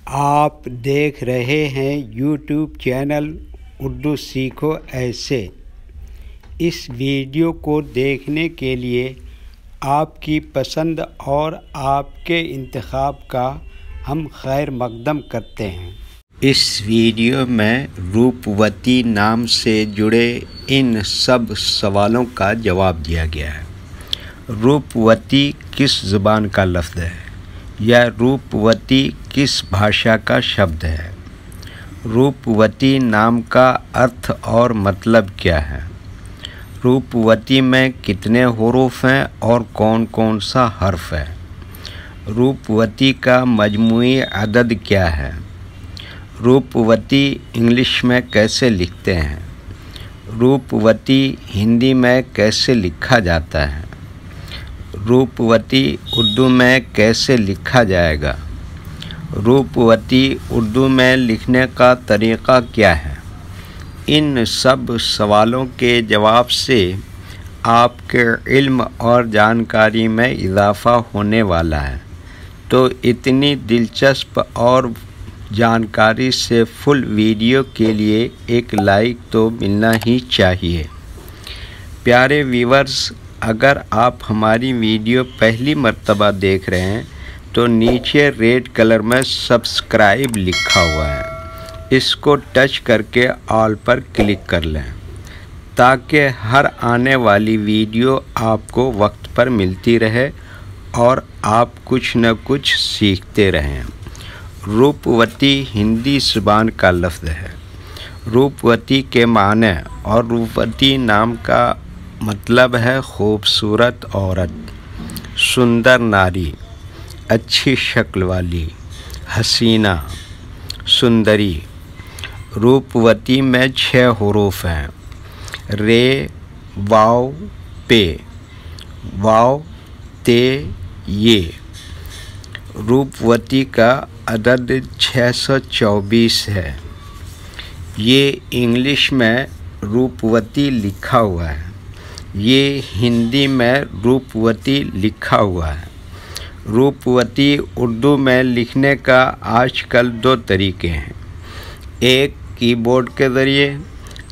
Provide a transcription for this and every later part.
आप देख रहे हैं यूट्यूब चैनल उर्दू सीखो ऐसे। इस वीडियो को देखने के लिए आपकी पसंद और आपके इंतखाब का हम खैर मकदम करते हैं। इस वीडियो में रूपवती नाम से जुड़े इन सब सवालों का जवाब दिया गया है। रूपवती किस ज़ुबान का लफ्ज़ है? या रूपवती किस भाषा का शब्द है? रूपवती नाम का अर्थ और मतलब क्या है? रूपवती में कितने हुरूफ हैं और कौन कौन सा हर्फ है? रूपवती का मजमूई अदद क्या है? रूपवती इंग्लिश में कैसे लिखते हैं? रूपवती हिंदी में कैसे लिखा जाता है? रूपवती उर्दू में कैसे लिखा जाएगा? रूपवती उर्दू में लिखने का तरीक़ा क्या है? इन सब सवालों के जवाब से आपके इल्म और जानकारी में इजाफ़ा होने वाला है। तो इतनी दिलचस्प और जानकारी से फुल वीडियो के लिए एक लाइक तो मिलना ही चाहिए। प्यारे व्यूअर्स, अगर आप हमारी वीडियो पहली मर्तबा देख रहे हैं तो नीचे रेड कलर में सब्सक्राइब लिखा हुआ है, इसको टच करके ऑल पर क्लिक कर लें ताकि हर आने वाली वीडियो आपको वक्त पर मिलती रहे और आप कुछ न कुछ सीखते रहें। रूपवती हिंदी ज़ुबान का लफ्ज़ है। रूपवती के माने और रूपवती नाम का मतलब है खूबसूरत औरत, सुंदर नारी, अच्छी शक्ल वाली, हसीना, सुंदरी। रूपवती में 6 हुरूफ हैं, रे, वाव, पे, वाव, ते, ये। रूपवती का अदद 624 है। ये इंग्लिश में रूपवती लिखा हुआ है, ये हिंदी में रूपवती लिखा हुआ है। रूपवती उर्दू में लिखने का आजकल 2 तरीके हैं। एक कीबोर्ड के ज़रिए,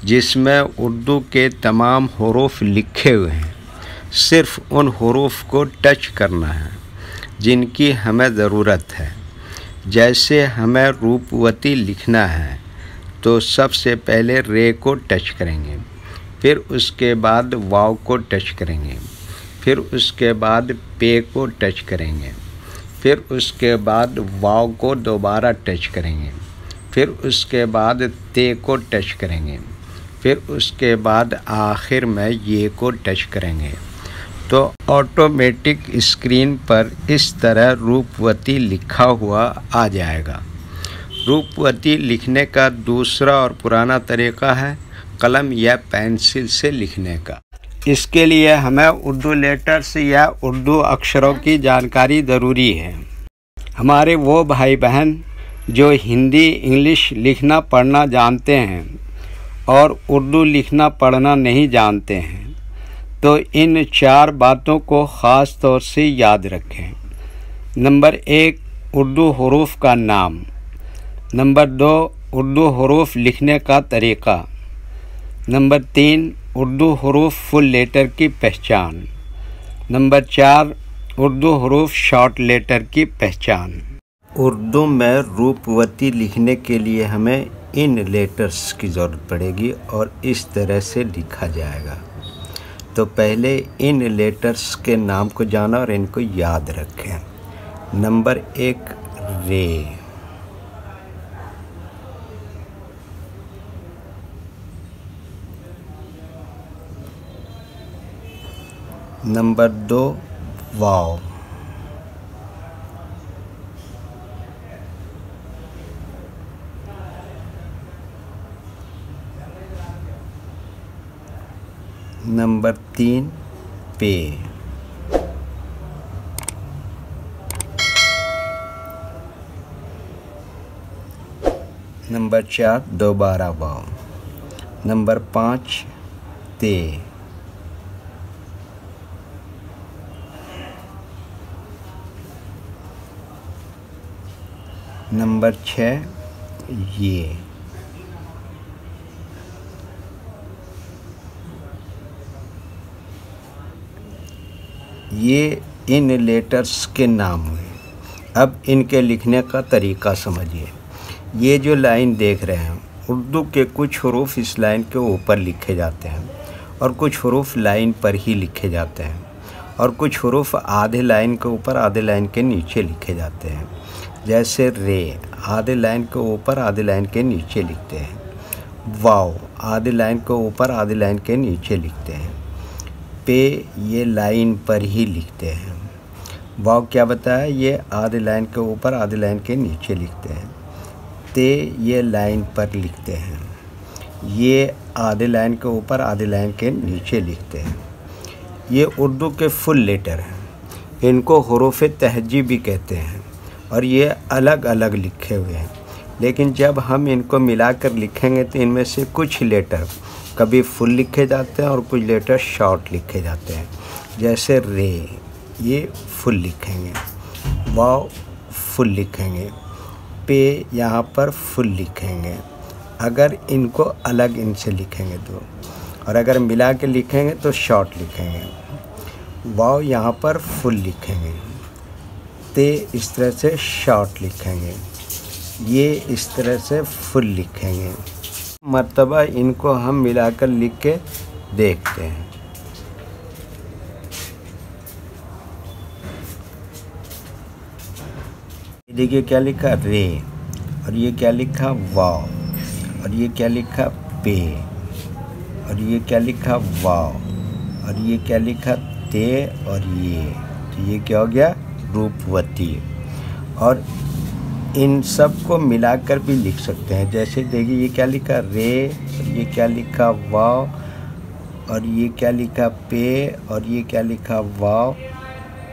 जिसमें उर्दू के तमाम हुरूफ लिखे हुए हैं, सिर्फ़ उन हुरूफ को टच करना है जिनकी हमें ज़रूरत है। जैसे हमें रूपवती लिखना है तो सबसे पहले रे को टच करेंगे, फिर उसके बाद वाव को टच करेंगे, फिर उसके बाद पे को टच करेंगे, फिर उसके बाद वाव को दोबारा टच करेंगे, फिर उसके बाद ते को टच करेंगे, फिर उसके बाद आखिर में ये को टच करेंगे। तो ऑटोमेटिक स्क्रीन पर इस तरह रूपवती लिखा हुआ आ जाएगा। रूपवती लिखने का दूसरा और पुराना तरीक़ा है कलम या पेंसिल से लिखने का। इसके लिए हमें उर्दू लेटर्स या उर्दू अक्षरों की जानकारी ज़रूरी है। हमारे वो भाई बहन जो हिंदी इंग्लिश लिखना पढ़ना जानते हैं और उर्दू लिखना पढ़ना नहीं जानते हैं, तो इन 4 बातों को ख़ास तौर से याद रखें। नंबर 1, उर्दू हुरूफ का नाम। नंबर 2, उर्दू हुरूफ लिखने का तरीक़ा। नंबर 3, उर्दू हुरूफ फुल लेटर की पहचान। नंबर 4, उर्दू हुरूफ शॉर्ट लेटर की पहचान। उर्दू में रूपवती लिखने के लिए हमें इन लेटर्स की ज़रूरत पड़ेगी और इस तरह से लिखा जाएगा। तो पहले इन लेटर्स के नाम को जाना और इनको याद रखें। नंबर 1, रे। नंबर 2, वाव। नंबर 3, पे। नंबर 4, दोबारा वाव। नंबर 5, ते। नंबर 6 ये इन लेटर्स के नाम हुए। अब इनके लिखने का तरीका समझिए। ये जो लाइन देख रहे हैं, उर्दू के कुछ हरूफ इस लाइन के ऊपर लिखे जाते हैं और कुछ हरूफ लाइन पर ही लिखे जाते हैं और कुछ हरूफ आधे लाइन के ऊपर आधे लाइन के नीचे लिखे जाते हैं। जैसे रे आधे लाइन के ऊपर आधे लाइन के नीचे लिखते हैं। वाव आधे लाइन के ऊपर आधे लाइन के नीचे लिखते हैं। पे ये लाइन पर ही लिखते हैं। वाव क्या बताया, ये आधे लाइन के ऊपर आधे लाइन के नीचे लिखते हैं। ते ये लाइन पर लिखते हैं। ये आधे लाइन के ऊपर आधे लाइन के नीचे लिखते हैं। ये उर्दू के फुल लेटर हैं। इनको हुरूफ तहजी भी कहते हैं और ये अलग अलग लिखे हुए हैं, लेकिन जब हम इनको मिलाकर लिखेंगे तो इनमें से कुछ लेटर कभी फुल लिखे जाते हैं और कुछ लेटर शॉर्ट लिखे जाते हैं। जैसे रे ये फुल लिखेंगे, वाव फुल लिखेंगे, पे यहाँ पर फुल लिखेंगे अगर इनको अलग इनसे लिखेंगे तो, और अगर मिला के लिखेंगे तो शॉर्ट लिखेंगे। वाव यहाँ पर फुल लिखेंगे, ते इस तरह से शॉर्ट लिखेंगे, ये इस तरह से फुल लिखेंगे। मर्तबा इनको हम मिलाकर लिख के देखते हैं। देखिए क्या लिखा रे, और ये क्या लिखा वाव, और ये क्या लिखा पे, और ये क्या लिखा वाव, और ये क्या लिखा ते, और तो ये क्या हो गया रूपवती। और इन सब को मिलाकर भी लिख सकते हैं। जैसे देखिए ये क्या लिखा रे, और ये क्या लिखा वाव, और ये क्या लिखा पे, और ये क्या लिखा वाव,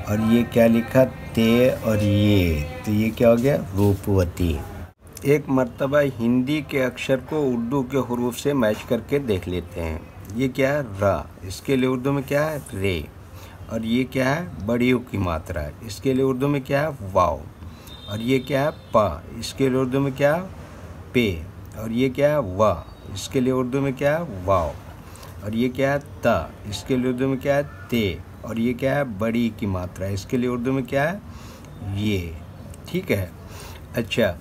और ये क्या लिखा ते, और तो ये क्या हो गया रूपवती। एक मर्तबा हिंदी के अक्षर को उर्दू के हुरूफ से मैच करके देख लेते हैं। ये क्या है रा, इसके लिए उर्दू में क्या है रे, और ये क्या है बड़ी यू की मात्रा है, इसके लिए उर्दू में क्या है वाव, और ये क्या है पा, इसके लिए उर्दू में क्या है पे, और ये क्या है वा, इसके लिए उर्दू में क्या है वाव, और ये क्या है ता, इसके लिए उर्दू में क्या है ते, और ये क्या है बड़ी की मात्रा है, इसके लिए उर्दू में क्या है ये। ठीक है। अच्छा,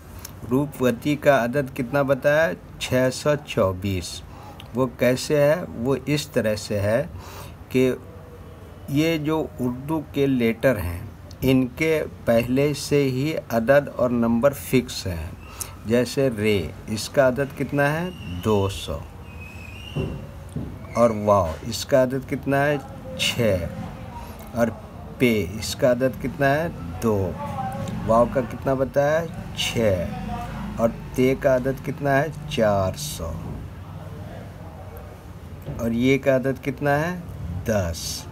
रूपवती का अदद कितना बताया 624। वो कैसे है, वो इस तरह से है कि ये जो उर्दू के लेटर हैं इनके पहले से ही अदद और नंबर फिक्स हैं। जैसे रे, इसका अदद कितना है 200, और वाव इसका अदद कितना है 6, और पे इसका अदद कितना है 2, वाव का कितना बताया 6, और ते का अदद कितना है 400, और ये का अदद कितना है 10।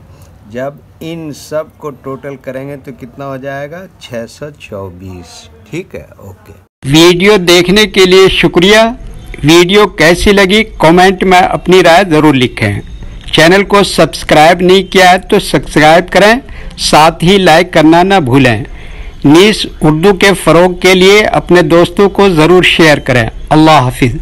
जब इन सब को टोटल करेंगे तो कितना हो जाएगा 624। ठीक है, ओके। वीडियो देखने के लिए शुक्रिया। वीडियो कैसी लगी कमेंट में अपनी राय ज़रूर लिखें। चैनल को सब्सक्राइब नहीं किया है तो सब्सक्राइब करें, साथ ही लाइक करना ना भूलें। नीस उर्दू के फ़रोग के लिए अपने दोस्तों को ज़रूर शेयर करें। अल्लाह हाफिज़।